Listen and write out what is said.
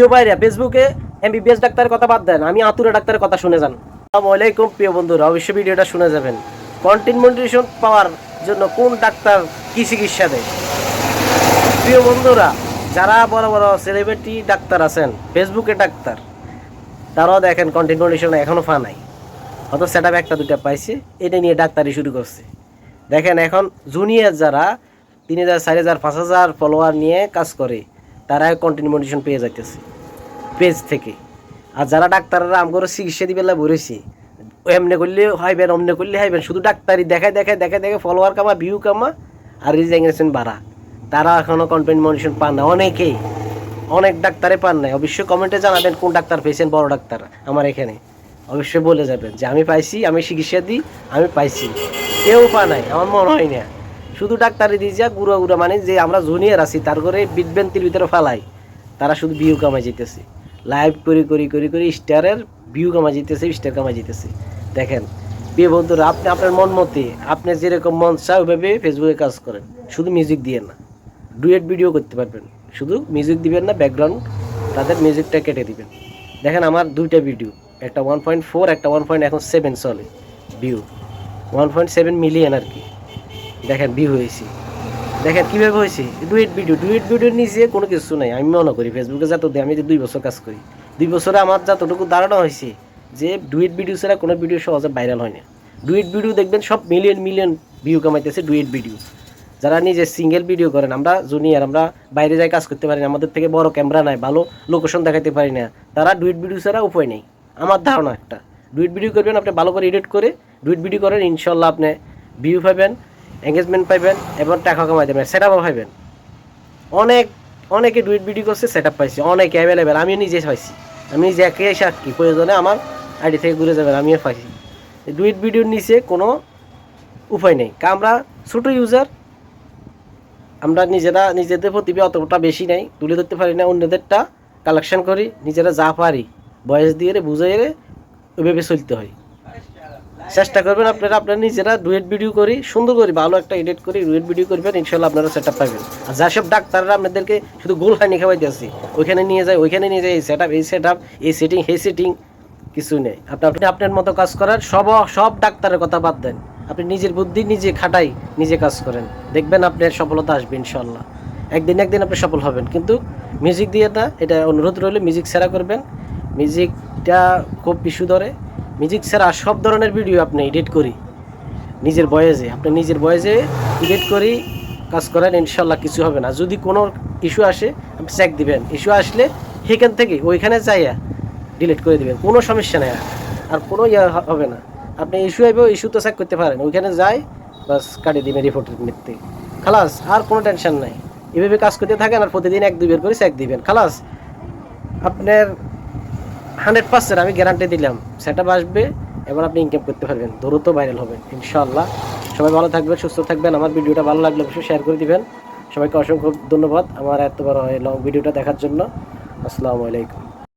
বাইরে ফেসবুকে এমবিবিএস ডাক্তারের কথা বাদ দেন, আমি আতুরা ডাক্তারের কথা শুনে যান। আসসালামু আলাইকুম প্রিয় বন্ধুরা, অবশ্যই ভিডিওটা শুনে যাবেন। কন্টিনিউশন পাওয়ার জন্য কোন ডাক্তার কি চিকিৎসা দেয়? প্রিয় বন্ধুরা, যারা বড় বড় সেলিব্রিটি ডাক্তার আছেন, ফেসবুকে ডাক্তার, তারাও দেখেন কন্টিনিউশন এখনও পা নাই, হয়তো সেট আপ একটা দুটা পাইছে, এটা নিয়ে ডাক্তারি শুরু করছে। দেখেন এখন জুনিয়র যারা 3000 4000 5000 ফলোয়ার নিয়ে কাজ করে, তারা কন্টিনিউশন পেয়ে যাইতেছে পেজ থেকে। আর যারা ডাক্তাররা আমগর চিকিৎসা দিবেলা বলেছি, এমনি করলে হাইবেন অমনে করলে হাইবেন, শুধু ডাক্তারি দেখায় দেখায় দেখায় দেখে ফলোয়ার কামা, ভিউ কামা, আর রিজেংশন বাড়া, তারা এখনও কন্টিনিউশন পান না। অনেকেই, অনেক ডাক্তারে পান নাই। অবশ্যই কমেন্টে জানাবেন কোন ডাক্তার পেয়েছেন, বড় ডাক্তার আমার এখানে অবশ্যই বলে যাবেন যে আমি পাইছি, আমি চিকিৎসা দিই, আমি পাইছি। কেউ পা নাই আমার মনে হয় না। শুধু ডাক্তারি দিয়ে যা গুঁড়া গুঁড়া, মানে যে আমরা জুনিয়র আছি তার করে বিভ্রান্তির ভিতরে ফালাই, তারা শুধু ভিউ কামাই যেতেছে, লাইভ করি করি করি করি স্টারের ভিউ কামাই যেতেছে, স্টার কামাই যেতেছে। দেখেন প্রিয় বন্ধুরা, আপনি আপনার মন মতে, আপনি যেরকম মন চায় ওইভাবে ফেসবুকে কাজ করেন, শুধু মিউজিক দিয়ে না। ডুয়েট ভিডিও করতে পারবেন, শুধু মিউজিক দিবেন না, ব্যাকগ্রাউন্ড তাদের মিউজিকটা কেটে দিবেন। দেখেন আমার দুইটা ভিডিও, একটা 1.4, একটা 1.7 চলে ভিউ, 1.7 মিলিয়ন আর কি। দেখেন ভিউ হয়েছে, দেখেন কীভাবে হয়েছে। ডুয়েট ভিডিওর নিচে কোনো কিছু নাই। আমি মনে করি ফেসবুকে যত দিই, আমি যে 2 বছর কাজ করি, 2 বছরে আমার যতটুকু ধারণা হয়েছে যে ডুয়েট ভিডিও ছাড়া কোনো ভিডিও সহজে ভাইরাল হয় না। ডুয়েট ভিডিও দেখবেন সব মিলিয়ন মিলিয়ন ভিউ কামাইতেছে ডুয়েট ভিডিও। যারা নিজে সিঙ্গেল ভিডিও করেন, আমরা জুনিয়র, আমরা বাইরে যাই কাজ করতে পারি না, আমাদের থেকে বড় ক্যামেরা নাই, ভালো লোকেশন দেখাতে পারি না, তারা ডুয়েট ভিডিও ছাড়া উপায় নেই। আমার ধারণা একটা, ডুয়েট ভিডিও করবেন, আপনি ভালো করে এডিট করে ডুয়েট ভিডিও করেন, ইনশাল্লাহ আপনি ভিউ পাবেন, এঙ্গেজমেন্ট পাইবেন এবং টাকা কামাই দেবেন, সেট আপও পাইবেন। অনেকে ডুয়েট ভিডিও করছে, সেট আপ পাইছি, অনেকে অ্যাভেলেবেল, আমিও নিজে পাইছি। আমি নিজে একে সাক্ষী, প্রয়োজনে আমার আইডি থেকে ঘুরে যাবেন, আমিও পাইছি। ডুয়েট ভিডিওর নিচে কোনো উপায় নেই, কারণ আমরা ছোটো ইউজার, আমরা নিজেদের প্রতিভা অতটা বেশি নাই, তুলে ধরতে পারি না, অন্যদেরটা কালেকশন করি, নিজেরা যা পারি বয়স দিয়ে বুঝাই ওইভাবে চলতে হয়। চেষ্টা করবেন আপনারা নিজেরা ডুয়েট ভিডিও করি, সুন্দর করি, ভালো একটা এডিট করি ডুয়েট ভিডিও করবেন, ইনশাল্লাহ আপনারা সেট আপ পাবেন। আর যেসব ডাক্তাররা আপনাদেরকে শুধু গোল হানি খাওয়াই দিয়েছি, ওইখানে নিয়ে যায়, এই সেট আপ, এই সেটিং, এই সেটিং, কিছু নেই। আপনি আপনার মতো কাজ করার, সব ডাক্তারের কথা বাদ দেন, আপনি নিজের বুদ্ধি নিজে খাটাই, নিজে কাজ করেন, দেখবেন আপনার সফলতা আসবে ইনশাল্লাহ। একদিন আপনি সফল হবেন। কিন্তু মিউজিক দিয়ে না, এটা অনুরোধ রইলে মিউজিক ছাড়া করবেন। মিউজিকটা খুব ইস্যু ধরে। মিউজিক ছাড়া সব ধরনের ভিডিও আপনি এডিট করি নিজের ভয়েসে এডিট করি কাজ করেন, ইনশাল্লাহ কিছু হবে না। যদি কোনো ইস্যু আসে আপনি চেক দিবেন, ইস্যু আসলে সেখান থেকে ওইখানে যাইয়া ডিলিট করে দিবেন, কোনো সমস্যা নেই, আর কোনো হবে না। আপনি ইস্যু আইব, ইস্যু তো চেক করতে পারেন, ওইখানে যাই বাস কাটিয়ে দিবেন রিপোর্টের মধ্যে, খালাস, আর কোনো টেনশন নাই। এভাবে কাজ করতে থাকেন, আর প্রতিদিন 1-2 বের করে চেক দিবেন, খালাস, আপনার 100% আমি গ্যারান্টি দিলাম সেট আপ আসবে, এবার আপনি ইনকাম করতে পারবেন, দ্রুত ভাইরাল হবেন ইনশাআল্লাহ। সবাই ভালো থাকবেন, সুস্থ থাকবেন। আমার ভিডিওটা ভালো লাগলে অবশ্যই শেয়ার করে দিবেন। সবাইকে অসংখ্য ধন্যবাদ আমার এত বড় লং ভিডিওটা দেখার জন্য। আসসালামু আলাইকুম।